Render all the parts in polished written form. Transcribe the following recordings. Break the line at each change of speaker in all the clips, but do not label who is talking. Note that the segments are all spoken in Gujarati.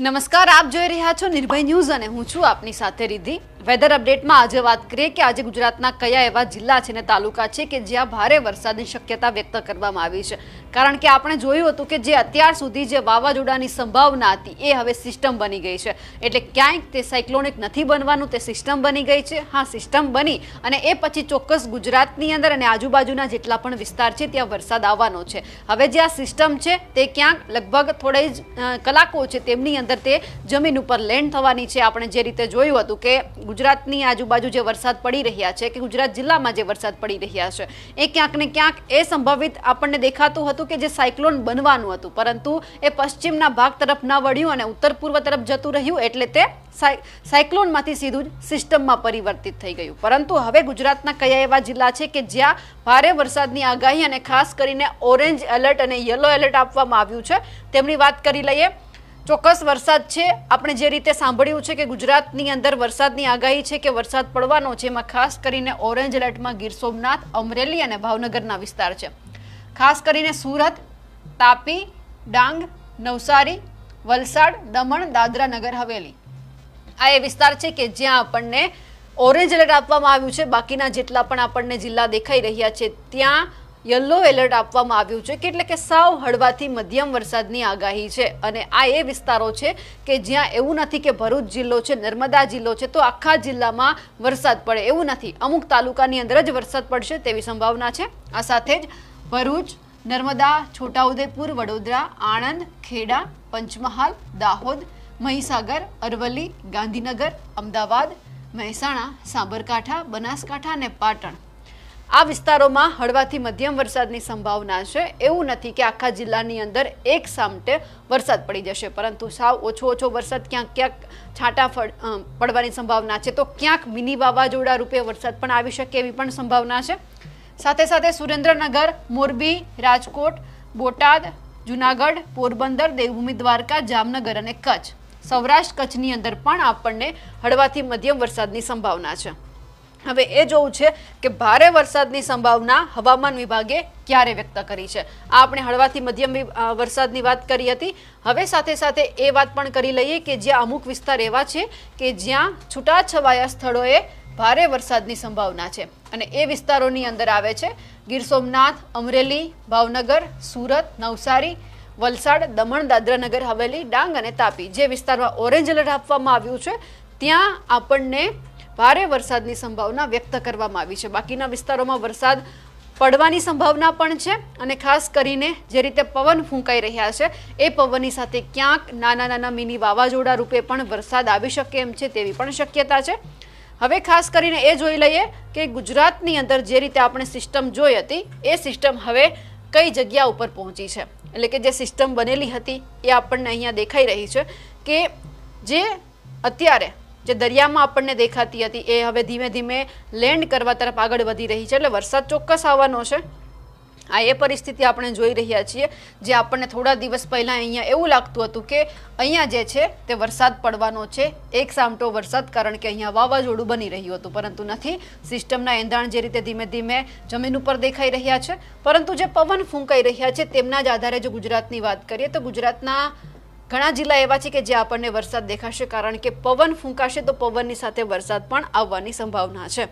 નમસ્કાર, આપ જોઈ રહ્યા છો નિર્ભય ન્યૂઝ અને હું છું આપની સાથે રિદ્ધિ। વેધર અપડેટમાં આજે વાત કરીએ કે આજે ગુજરાતના કયા એવા જિલ્લા છે ને તાલુકા છે કે જ્યાં ભારે વરસાદની શક્યતા વ્યક્ત કરવામાં આવી છે। કારણ કે આપણે જોયું હતું કે જે અત્યાર સુધી જે વાવાઝોડાની સંભાવના હતી એ હવે સિસ્ટમ બની ગઈ છે, એટલે ક્યાંય તે સાયક્લોનિક નથી બનવાનું, તે સિસ્ટમ બની ગઈ છે। હા, સિસ્ટમ બની અને એ પછી ચોક્કસ ગુજરાતની અંદર અને આજુબાજુના જેટલા પણ વિસ્તાર છે ત્યાં વરસાદ આવવાનો છે। હવે જે આ સિસ્ટમ છે તે ક્યાંક લગભગ થોડા જ કલાકો છે તેમની અંદર તે જમીન ઉપર લેન્ડ થવાની છે। આપણે જે રીતે જોયું હતું કે ગુજરાતની આજુબાજુ જે વરસાદ પડી રહ્યા છે કે ગુજરાત જિલ્લામાં જે વરસાદ પડી રહ્યા છે એ ક્યાંક ને ક્યાંક એ સંભવિત આપણને દેખાતું હતું કે જે સાયક્લોન બનવાનું હતું, પરંતુ એ પશ્ચિમના ભાગ તરફ ન વળ્યું અને ઉત્તર પૂર્વ તરફ જતું રહ્યું, એટલે તે સાયક્લોનમાંથી સીધું જ સિસ્ટમમાં પરિવર્તિત થઈ ગયું। પરંતુ હવે ગુજરાતના કયા એવા જિલ્લા છે કે જ્યાં ભારે વરસાદની આગાહી અને ખાસ કરીને ઓરેન્જ એલર્ટ અને યલો એલર્ટ આપવામાં આવ્યું છે તેમની વાત કરી લઈએ। ચોક્કસ વરસાદ છે, આપણે જે રીતે સાંભળ્યું છે કે ગુજરાતની અંદર વરસાદની આગાહી છે કે વરસાદ પડવાનો છે, એમાં ખાસ કરીને ઓરેન્જ એલર્ટમાં ગીર સોમનાથ, અમરેલી અને ભાવનગરના વિસ્તાર છે। ખાસ કરીને સુરત, તાપી, ડાંગ, નવસારી, વલસાડ, દમણ, દાદરા નગર હવેલી આ એ વિસ્તાર છે કે જ્યાં આપણને ઓરેન્જ એલર્ટ આપવામાં આવ્યું છે। બાકીના જેટલા પણ આપણને જિલ્લા દેખાઈ રહ્યા છે ત્યાં યલો એલર્ટ આપવામાં આવ્યું છે, એટલે કે સાવ હળવાથી મધ્યમ વરસાદની આગાહી છે। અને આ એ વિસ્તારો છે કે જ્યાં એવું નથી કે ભરૂચ જિલ્લો છે, નર્મદા જિલ્લો છે તો આખા જિલ્લામાં વરસાદ પડે એવું નથી, અમુક તાલુકાની અંદર જ વરસાદ પડશે તેવી સંભાવના છે। આ સાથે જ ભરૂચ, નર્મદા, છોટાઉદેપુર, વડોદરા, આણંદ, ખેડા, પંચમહાલ, દાહોદ, મહીસાગર, અરવલ્લી, ગાંધીનગર, અમદાવાદ, મહેસાણા, સાબરકાંઠા, બનાસકાંઠા અને પાટણ આ વિસ્તારોમાં હળવાથી મધ્યમ વરસાદની સંભાવના છે। એવું નથી કે આખા જિલ્લાની અંદર એક સામટે વરસાદ પડી જશે, પરંતુ સાવ ઓછો વરસાદ ક્યાંક ક્યાંક છાંટા પડવાની સંભાવના છે, તો ક્યાંક મિની વાવાઝોડા રૂપે વરસાદ પણ આવી શકે એવી પણ સંભાવના છે। સાથે સાથે સુરેન્દ્રનગર, મોરબી, રાજકોટ, બોટાદ, જુનાગઢ, પોરબંદર, દેવભૂમિ દ્વારકા, જામનગર અને કચ્છ, સૌરાષ્ટ્ર કચ્છની અંદર પણ આપણને હળવાથી મધ્યમ વરસાદની સંભાવના છે। હવે એ જોવું છે કે ભારે વરસાદની સંભાવના હવામાન વિભાગે ક્યારે વ્યક્ત કરી છે। આ આપણે હળવાથી મધ્યમ વરસાદની વાત કરી હતી। હવે સાથે સાથે એ વાત પણ કરી લઈએ કે જ્યાં અમુક વિસ્તાર એવા છે કે જ્યાં છૂટાછવાયા સ્થળોએ ભારે વરસાદની સંભાવના છે અને એ વિસ્તારોની અંદર આવે છે ગીર સોમનાથ, અમરેલી, ભાવનગર, સુરત, નવસારી, વલસાડ, દમણ, દાદરા નગર હવેલી, ડાંગ અને તાપી। જે વિસ્તારમાં ઓરેન્જ એલર્ટ આપવામાં આવ્યું છે ત્યાં આપણને ભારે વરસાદની સંભાવના વ્યક્ત કરવામાં આવી છે। બાકીના વિસ્તારોમાં વરસાદ પડવાની સંભાવના પણ છે અને ખાસ કરીને જે રીતે પવન ફૂંકાઈ રહ્યા છે એ પવનની સાથે ક્યાંક નાના મિની વાવાઝોડા રૂપે પણ વરસાદ આવી શકે એમ છે તેવી પણ શક્યતા છે। હવે ખાસ કરીને એ જોઈ લઈએ કે ગુજરાતની અંદર જે રીતે આપણે સિસ્ટમ જોઈ હતી એ સિસ્ટમ હવે કઈ જગ્યા ઉપર પહોંચી છે, એટલે કે જે સિસ્ટમ બનેલી હતી એ આપણને અહીંયા દેખાઈ રહી છે કે જે અત્યારે જે દરિયામાં આપણને દેખાતી હતી એ હવે ધીમે ધીમે લેન્ડ કરવા તરફ આગળ વધી રહી છે, એટલે વરસાદ ચોક્કસ આવવાનો છે। આ એ પરિસ્થિતિ આપણે જોઈ રહ્યા છીએ જે આપણને થોડા દિવસ પહેલાં અહીંયા એવું લાગતું હતું કે અહીંયા જે છે તે વરસાદ પડવાનો છે, એક સામટો વરસાદ, કારણ કે અહીંયા વાવાઝોડું બની રહ્યું હતું, પરંતુ નથી। સિસ્ટમના એંધાણ જે રીતે ધીમે ધીમે જમીન ઉપર દેખાઈ રહ્યા છે, પરંતુ જે પવન ફૂંકાઈ રહ્યા છે તેમના જ આધારે જો ગુજરાતની વાત કરીએ તો ગુજરાતના ઘણા જિલ્લા એવા છે કે જ્યાં આપણને વરસાદ દેખાશે, કારણ કે પવન ફૂંકાશે તો પવનની સાથે વરસાદ પણ આવવાની સંભાવના છે।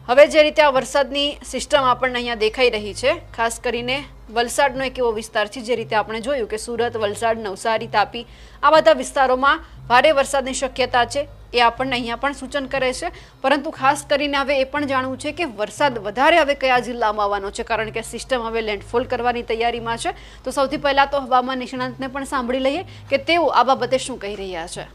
હવે જે રીતે આ વરસાદની સિસ્ટમ આપણને અહીંયા દેખાઈ રહી છે, ખાસ કરીને વલસાડનો એક એવો વિસ્તાર છે જે રીતે આપણે જોયું કે સુરત, વલસાડ, નવસારી, તાપી આ બધા વિસ્તારોમાં ભારે વરસાદની શક્યતા છે એ આપણને અહીંયા પણ સૂચન કરે છે। પરંતુ ખાસ કરીને હવે એ પણ જાણવું છે કે વરસાદ વધારે હવે કયા જિલ્લામાં આવવાનો છે, કારણ કે સિસ્ટમ હવે લેન્ડફોલ કરવાની તૈયારીમાં છે। તો સૌથી પહેલાં તો હવામાન નિષ્ણાંતને પણ સાંભળી લઈએ કે તેઓ આ બાબતે શું કહી રહ્યા છે।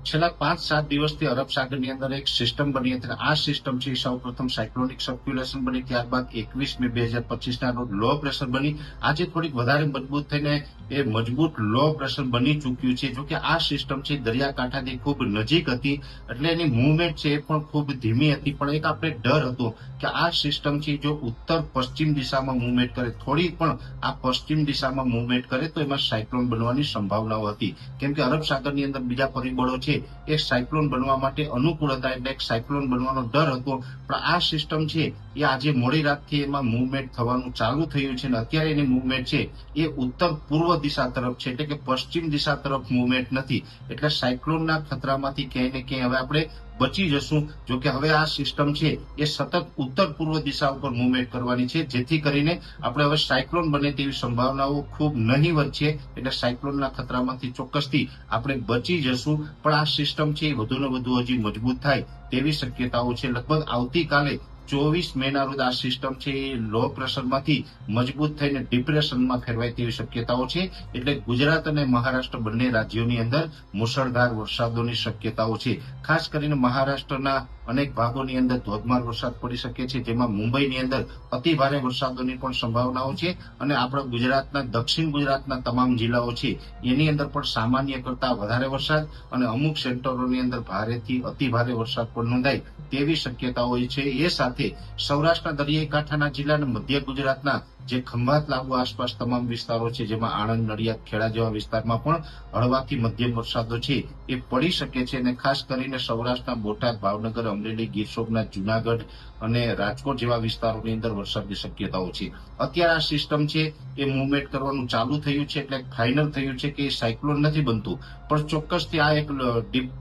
છેલ્લા 5-7 દિવસથી અરબ સાગરની અંદર એક સિસ્ટમ બની હતી। આ સિસ્ટમ છે સૌ પ્રથમ સાયક્લોનિક સર્ક્યુલેશન બની, ત્યારબાદ 21 મે 2025 રોજ લો પ્રેશર બની। આજે થોડીક વધારે મજબૂત થઈને એ મજબૂત લો પ્રેશર બની ચૂક્યું છે। જો કે આ સિસ્ટમ છે દરિયાકાંઠાથી ખૂબ નજીક હતી, એટલે એની મૂવમેન્ટ છે એ પણ ખૂબ ધીમી હતી, પણ એક આપણે ડર હતો કે આ સિસ્ટમ છે જો ઉત્તર પશ્ચિમ દિશામાં મૂવમેન્ટ કરે, થોડી પણ આ પશ્ચિમ દિશામાં મૂવમેન્ટ કરે તો એમાં સાયક્લોન બનવાની સંભાવનાઓ હતી, કેમ કે અરબ સાગરની અંદર બીજા પરિબળો છે છે એ સાયક્લોન બનવા માટે અનુકૂળ હતા, એટલે એક સાયક્લોન બનવાનો ડર હતો. પણ આ સિસ્ટમ છે એ આજે મોડી રાતથી એમાં મુવમેન્ટ થવાનું ચાલુ થયું છે અને અત્યારે એની મુવમેન્ટ છે એ ઉત્તર પૂર્વ દિશા તરફ છે, એટલે કે પશ્ચિમ દિશા તરફ મુવમેન્ટ નથી. એટલે સાયક્લોનના ખતરામાંથી ક્યાંય ને ક્યાંય હવે આપણે બચી જશું. જો કે હવે આ સિસ્ટમ છે એ સતત ઉત્તર પૂર્વ દિશા ઉપર મુવમેન્ટ કરવાની છે, જેથી કરીને આપણે હવે સાયક્લોન બને તેવી સંભાવનાઓ ખૂબ નહીવત છે. એટલે સાયક્લોનના ખતરામાંથી ચોક્કસથી આપણે બચી જશું. પણ આ સિસ્ટમ છે એ વધુ ને વધુ હજી મજબૂત થાય તેવી શક્યતાઓ છે. લગભગ આવતીકાલે 24 મેના રોજ આ સિસ્ટમ છે એ લો પ્રેશરમાંથી મજબૂત થઈને ડિપ્રેશનમાં ફેરવાય તેવી શક્યતાઓ છે. એટલે ગુજરાત અને મહારાષ્ટ્ર બંને રાજ્યોની અંદર મુશળધાર વરસાદોની શક્યતાઓ છે. ખાસ કરીને મહારાષ્ટ્રના અનેક ભાગોની અંદર ધોધમાર વરસાદ પડી શકે છે, જેમાં મુંબઈની અંદર અતિ ભારે વરસાદોની પણ સંભાવનાઓ છે. અને આપણા ગુજરાતના દક્ષિણ ગુજરાતના તમામ જિલ્લાઓ છે એની અંદર પણ સામાન્ય કરતા વધારે વરસાદ અને અમુક સેન્ટરોની અંદર ભારેથી અતિ ભારે વરસાદ પણ નોંધાય તેવી શક્યતાઓ છે. એ સાથે સૌરાષ્ટ્રના દરિયાઈ કાંઠાના જિલ્લા અને મધ્ય ગુજરાતના જે ખંભાત લાગુ આસપાસ તમામ વિસ્તારો છે, જેમાં આણંદ, નડિયાદ, ખેડા જેવા વિસ્તારમાં પણ હળવાથી મધ્યમ વરસાદો છે એ પડી શકે છે. અને ખાસ કરીને સૌરાષ્ટ્રના બોટાદ, ભાવનગર, અમરેલી, ગીર સોમનાથ, જુનાગઢ અને રાજકોટ જેવા વિસ્તારોની અંદર વરસાદની શક્યતાઓ છે. અત્યારે આ સિસ્ટમ છે એ મુવમેન્ટ કરવાનું ચાલુ થયું છે, એટલે ફાઇનલ થયું છે કે એ સાયક્લોન નથી બનતું, પણ ચોક્કસથી આ એક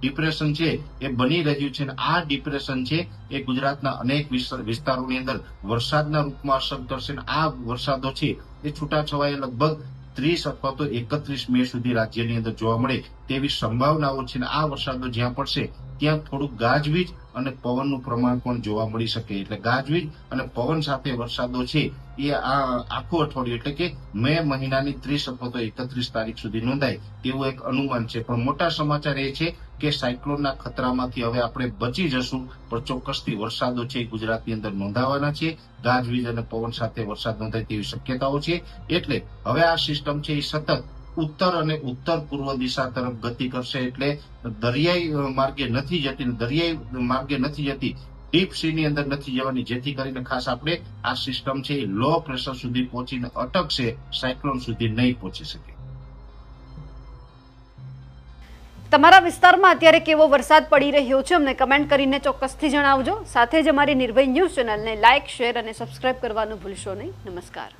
ડિપ્રેશન છે એ બની રહ્યું છે. અને આ ડિપ્રેશન છે એ ગુજરાતના અનેક વિસ્તારોની અંદર વરસાદના રૂપમાં અસર કરશે. આ વરસાદો છે એ છૂટાછવાયા લગભગ 30 અથવા તો 31 મે સુધી રાજ્યની અંદર જોવા મળે તેવી સંભાવનાઓ છે. અને આ વરસાદો જ્યાં પડશે ત્યાં થોડુંક ગાજવીજ અને પવનનું પ્રમાણ પણ જોવા મળી શકે. એટલે ગાજવીજ અને પવન સાથે વરસાદો છે એ આ આખું અઠવાડિયું એટલે કે મે મહિનાની 30 અથવા તો 31 તારીખ સુધી નોંધાય તેવું એક અનુમાન છે. પણ મોટા સમાચાર એ છે કે સાયક્લોનના ખતરામાંથી હવે આપણે બચી જશું, પણ ચોક્કસથી વરસાદો છે ગુજરાતની અંદર નોંધાવાના છે. ગાજવીજ અને પવન સાથે વરસાદ નોંધાય તેવી શક્યતાઓ છે. એટલે હવે આ સિસ્ટમ છે એ સતત ઉત્તર અને ઉત્તર પૂર્વ દિશા તરફ ગતિ કરશે. એટલે દરિયાઈ માર્ગે નથી જતી, ડીપ સી ની અંદર નથી જવાની, જેથી કરીને ખાસ આપણે આ સિસ્ટમ છે એ લો પ્રેશર સુધી પહોંચીને અટકશે, સાયક્લોન સુધી નહીં પહોંચી શકે.
તમારા વિસ્તારમાં અત્યારે કેવો વરસાદ પડી રહ્યો છે અમને કમેન્ટ કરીને ચોક્કસથી જણાવજો. સાથે જ અમારી નિર્ભય ન્યૂઝ ચેનલને લાઇક, શેર અને સબસ્ક્રાઇબ કરવાનું ભૂલશો નહીં. નમસ્કાર.